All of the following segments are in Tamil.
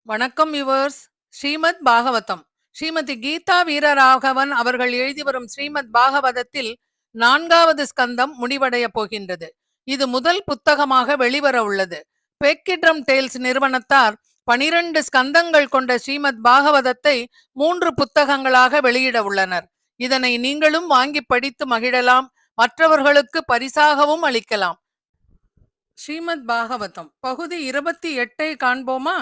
வணக்கம் யுவர்ஸ். ஸ்ரீமத் பாகவதம். ஸ்ரீமதி கீதா வீரராகவன் அவர்கள் எழுதி வரும் ஸ்ரீமத் பாகவதத்தில் 4வது ஸ்கந்தம் முடிவடைய போகின்றது. இது முதல் புத்தகமாக வெளிவர உள்ளது. பெக்கிட்ரம் டேல்ஸ் நிறுவனத்தார் 12 ஸ்கந்தங்கள் கொண்ட ஸ்ரீமத் பாகவதத்தை 3 புத்தகங்களாக வெளியிட உள்ளனர். இதனை நீங்களும் வாங்கி படித்து மகிழலாம், மற்றவர்களுக்கு பரிசாகவும் அளிக்கலாம். ஸ்ரீமத் பாகவதம் பகுதி 28 காண்போமா?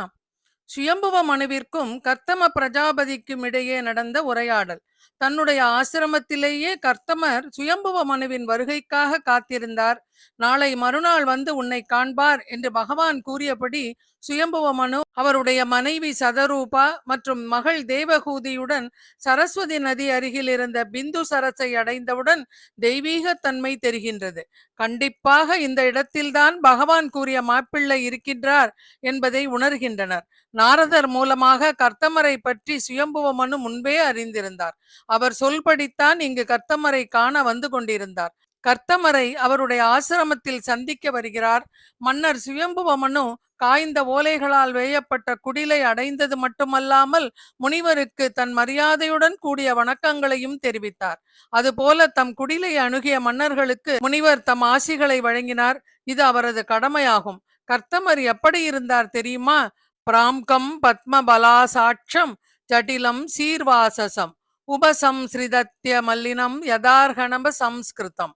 சுயம்புவ மனுவிற்கும் கர்த்தம பிரஜாபதிக்கும் இடையே நடந்த உரையாடல். தன்னுடைய ஆசிரமத்திலேயே கர்த்தமர் சுயம்புவ மனுவின் வருகைக்காக காத்திருந்தார். நாளை மறுநாள் வந்து உன்னை காண்பார் என்று பகவான் கூறியபடி சுயம்புவ மனு அவருடைய மனைவி சதரூபா மற்றும் மகள் தேவகூதியுடன் சரஸ்வதி நதி அருகில் இருந்த பிந்து சரஸை அடைந்தவுடன் தெய்வீக தன்மை தெரிகின்றது. கண்டிப்பாக இந்த இடத்தில்தான் பகவான் கூறிய மாப்பிள்ளை இருக்கின்றார் என்பதை உணர்கின்றனர். நாரதர் மூலமாக கர்த்தமரை பற்றி சுயம்புவ மனு முன்பே அறிந்திருந்தார். அவர் சொல்படித்தான் இங்கு கர்த்தமரை காண வந்து கொண்டிருந்தார். கர்த்தமரை அவருடைய ஆசிரமத்தில் சந்திக்க வருகிறார். மன்னர் சுயம்புவ மனு காய்ந்த ஓலைகளால் வேயப்பட்ட குடிலை அடைந்தது மட்டுமல்லாமல் முனிவருக்கு தன் மரியாதையுடன் கூடிய வணக்கங்களையும் தெரிவித்தார். அதுபோல தம் குடிலை அணுகிய மன்னர்களுக்கு முனிவர் தம் ஆசிகளை வழங்கினார். இது அவரது கடமையாகும். கர்த்தமர் எப்படி இருந்தார் தெரியுமா? பிராம்கம் பத்மபலாசாட்சம் ஜட்டிலம் சீர்வாசசம் உபசம்ஸ்ரிதத்ய மல்லினம் யதார்கணப சம்ஸ்கிருதம்.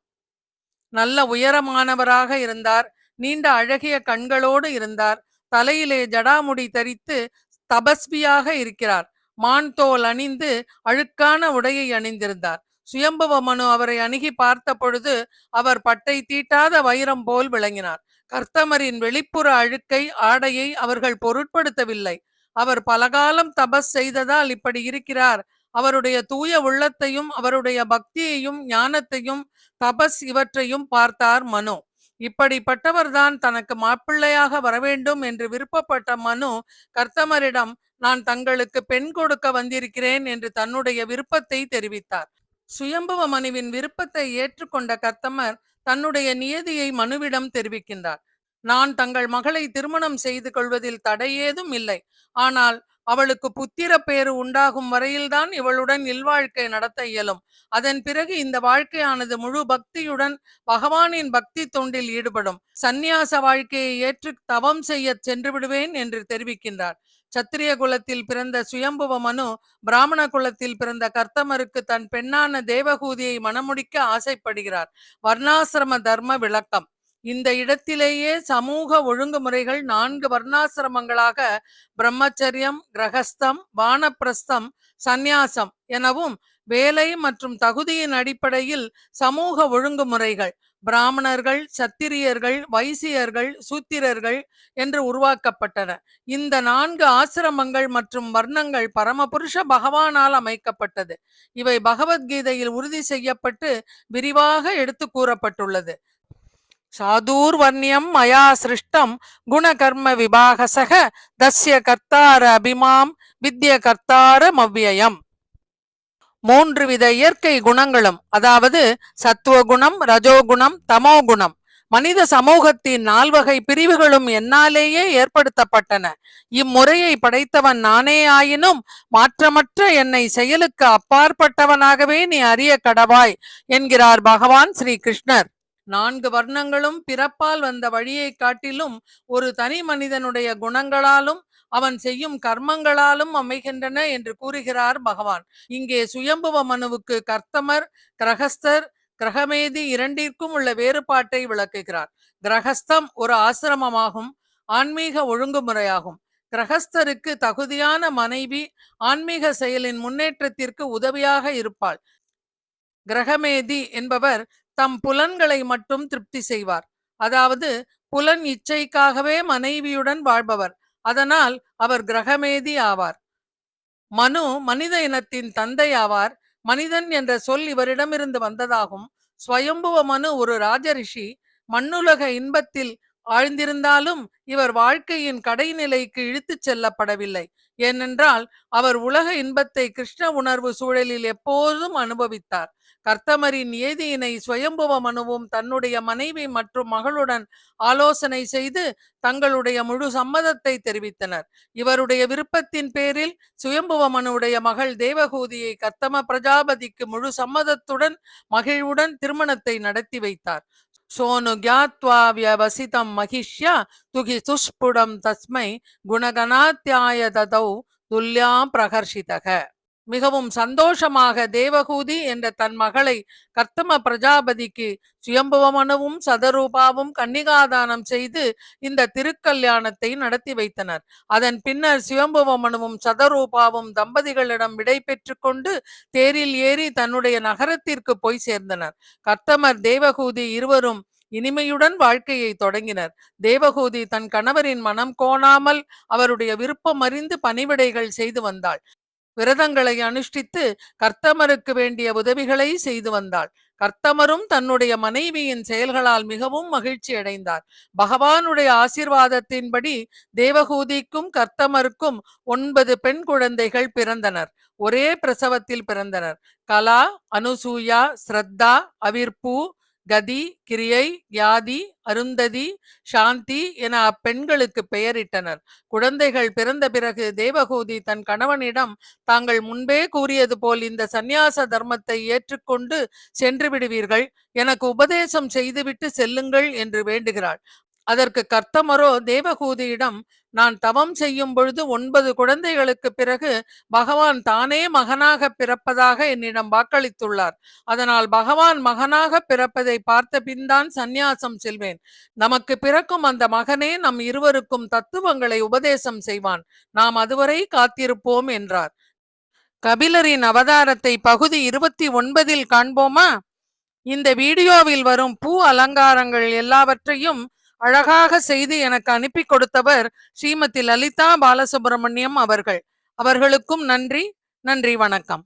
நல்ல உயரமானவராக இருந்தார். நீண்ட அழகிய கண்களோடு இருந்தார். தலையிலே ஜடாமுடி தரித்து தபஸ்வியாக இருக்கிறார். மான் தோல் அணிந்து அழுக்கான உடையை அணிந்திருந்தார். சுயம்புவ மனு அவரை அணுகி பார்த்த பொழுது அவர் பட்டை தீட்டாத வைரம் போல் விளங்கினார். கர்த்தமரின் வெளிப்புற அழுக்கை ஆடையை அவர்கள் பொருட்படுத்தவில்லை. அவர் பலகாலம் தபஸ் செய்ததால் இப்படி இருக்கிறார். அவருடைய தூய உள்ளத்தையும் அவருடைய பக்தியையும் ஞானத்தையும் தபஸ் இவற்றையும் பார்த்தார் மனு. இப்படிப்பட்டவர்தான் தனக்கு மாப்பிள்ளையாக வரவேண்டும் என்று விருப்பப்பட்ட மனு கர்த்தமரிடம் நான் தங்களுக்கு பெண் கொடுக்க வந்திருக்கிறேன் என்று தன்னுடைய விருப்பத்தை தெரிவித்தார். சுயம்புவ மனுவின் விருப்பத்தை ஏற்றுக்கொண்ட கர்த்தமர் தன்னுடைய நியதியை மனுவிடம் தெரிவிக்கின்றார். நான் தங்கள் மகளை திருமணம் செய்து கொள்வதில் தடையேதும் இல்லை. ஆனால் அவளுக்கு புத்திர பேறு உண்டாகும் வரையில்தான் இவளுடன் இல்வாழ்க்கை நடத்த இயலும். அதன் பிறகு இந்த வாழ்க்கையானது முழு பக்தியுடன் பகவானின் பக்தி தொண்டில் ஈடுபடும். சந்நியாச வாழ்க்கையை ஏற்று தவம் செய்ய சென்று விடுவேன் என்று தெரிவிக்கின்றார். சத்திரிய குலத்தில் பிறந்த சுயம்புவ மனு பிராமண குலத்தில் பிறந்த கர்த்தமருக்கு தன் பெண்ணான தேவகூதியை மணமுடிக்க ஆசைப்படுகிறார். வர்ணாசிரம தர்ம விளக்கம். இந்த இடத்திலேயே சமூக ஒழுங்குமுறைகள் 4 வர்ணாசிரமங்களாக பிரம்மச்சரியம், கிரகஸ்தம், வானப்பிரஸ்தம், சந்நியாசம் எனவும் வேலை மற்றும் தகுதியின் அடிப்படையில் சமூக ஒழுங்குமுறைகள் பிராமணர்கள், சத்திரியர்கள், வைசியர்கள், சூத்திரர்கள் என்று உருவாக்கப்பட்டன. இந்த 4 ஆசிரமங்கள் மற்றும் வர்ணங்கள் பரமபுருஷ பகவானால் அமைக்கப்பட்டது. இவை பகவத்கீதையில் உறுதி செய்யப்பட்டு விரிவாக எடுத்து கூறப்பட்டுள்ளது. சாதூர்வர்ணியம் மயா சிருஷ்டம் குணகர்ம விபாகசக தஸ்ய கர்த்தார அபிமாம் வித்ய கர்த்தார மவ்யயம். 3 வித இயற்கை குணங்களும், அதாவது சத்துவகுணம், ரஜோகுணம், தமோகுணம், மனித சமூகத்தின் 4 வகை பிரிவுகளும் என்னாலேயே ஏற்படுத்தப்பட்டன. இம்முறையை படைத்தவன் நானே ஆயினும் மாற்றமற்ற என்னை செயலுக்கு அப்பாற்பட்டவனாகவே நீ அறிய கடவாய் என்கிறார் பகவான் ஸ்ரீ கிருஷ்ணர். 4 வர்ணங்களும் பிறப்பால் வந்த வழியை காட்டிலும் ஒரு தனி மனிதனுடைய குணங்களாலும் அவன் செய்யும் கர்மங்களாலும் அமைகின்றன என்று கூறுகிறார் பகவான். இங்கே சுயம்புவ மனுவுக்கு கர்த்தமர், கிரகஸ்தர், கிரகமேதி இரண்டிற்கும் உள்ள வேறுபாட்டை விளக்குகிறார். கிரகஸ்தம் ஒரு ஆசிரமமாகும், ஆன்மீக ஒழுங்குமுறையாகும். கிரகஸ்தருக்கு தகுதியான மனைவி ஆன்மீக செயலின் முன்னேற்றத்திற்கு உதவியாக இருப்பாள். கிரகமேதி என்பவர் தம் புலன்களை மட்டும் திருப்தி செய்வார். அதாவது புலன் இச்சைக்காகவே மனைவியுடன் வாழ்பவர். அதனால் அவர் கிரகமேதி ஆவார். மனு மனித இனத்தின் தந்தை ஆவார். மனிதன் என்ற சொல் இவரிடமிருந்து வந்ததாகும். ஸ்வயம்புவ மனு ஒரு ராஜரிஷி. மண்ணுலக இன்பத்தில் ஆழ்ந்திருந்தாலும் இவர் வாழ்க்கையின் கடைநிலைக்கு இழுத்துச் செல்லப்படவில்லை. ஏனென்றால் அவர் உலக இன்பத்தை கிருஷ்ண உணர்வு சூழலில் எப்போதும் அனுபவித்தார். கர்த்தமரின் ஏதியினை சுயம்புவ மனுவும் தன்னுடைய மனைவி மற்றும் மகளுடன் ஆலோசனை செய்து தங்களுடைய முழு சம்மதத்தை தெரிவித்தனர். இவருடைய விருப்பத்தின் பேரில் சுயம்புவ மனுவுடைய மகள் தேவகூதியை கர்த்தம பிரஜாபதிக்கு முழு சம்மதத்துடன் மகிழ்வுடன் திருமணத்தை நடத்தி வைத்தார். சோனு கியாத்வா வியவசிதம் மகிஷ்யா துகி துஷ்புடம் தஸ்மை குணகணாத்யாய ததௌ துல்யாம் பிரகர்ஷிதக. மிகவும் சந்தோஷமாக தேவகூதி என்ற தன் மகளை கர்த்தம பிரஜாபதிக்கு சுயம்புவமனுவும் சதரூபாவும் கன்னிகாதானம் செய்து இந்த திருக்கல்யாணத்தை நடத்தி வைத்தனர். அதன் பின்னர் சுயம்புவமனுவும் சதரூபாவும் தம்பதிகளிடம் விடை பெற்று கொண்டு தேரில் ஏறி தன்னுடைய நகரத்திற்கு போய் சேர்ந்தனர். கர்த்தமர் தேவகூதி இருவரும் இனிமையுடன் வாழ்க்கையை தொடங்கினர். தேவகூதி தன் கணவரின் மனம் கோணாமல் அவருடைய விருப்பம் அறிந்து பணிவிடைகள் செய்து வந்தாள். விரதங்களை அனுஷ்டித்து கர்த்தமருக்கு வேண்டிய உதவிகளை செய்து வந்தாள். கர்த்தமரும் தன்னுடைய மனைவியின் செயல்களால் மிகவும் மகிழ்ச்சி அடைந்தார். பகவானுடைய ஆசீர்வாதத்தின்படி தேவகூதிக்கும் கர்த்தமருக்கும் 9 பெண் குழந்தைகள் பிறந்தனர். ஒரே பிரசவத்தில் பிறந்தனர். கலா, அனுசூயா, ஸ்ரத்தா, அவிர்பூ, கதி, கிரியை, யாதி, அருந்ததி, சாந்தி என அப்பெண்களுக்கு பெயரிட்டனர். குழந்தைகள் பிறந்த பிறகு தேவகூதி தன் கணவனிடம் தாங்கள் முன்பே கூறியது போல் இந்த சந்நியாச தர்மத்தை ஏற்றுக்கொண்டு சென்று விடுவீர்கள், எனக்கு உபதேசம் செய்துவிட்டு செல்லுங்கள் என்று வேண்டுகிறாள். அதற்கு கர்த்தமரோ தேவகூதியிடம், நான் தவம் செய்யும் பொழுது 9 குழந்தைகளுக்கு பிறகு பகவான் தானே மகனாக பிறப்பதாக என்னிடம் வாக்களித்துள்ளார். அதனால் பகவான் மகனாக பிறப்பதை பார்த்த பின்தான் சந்நியாசம் செல்வேன். நமக்கு பிறக்கும் அந்த மகனே நம் இருவருக்கும் தத்துவங்களை உபதேசம் செய்வான். நாம் அதுவரை காத்திருப்போம் என்றார். கபிலரின் அவதாரத்தை பகுதி 29 காண்போமா? இந்த வீடியோவில் வரும் பூ அலங்காரங்கள் எல்லாவற்றையும் அழகாக செய்து எனக்கு அனுப்பி கொடுத்தவர் ஸ்ரீமதி லலிதா பாலசுப்ரமணியம் அவர்கள். அவர்களுக்கும் நன்றி. நன்றி, வணக்கம்.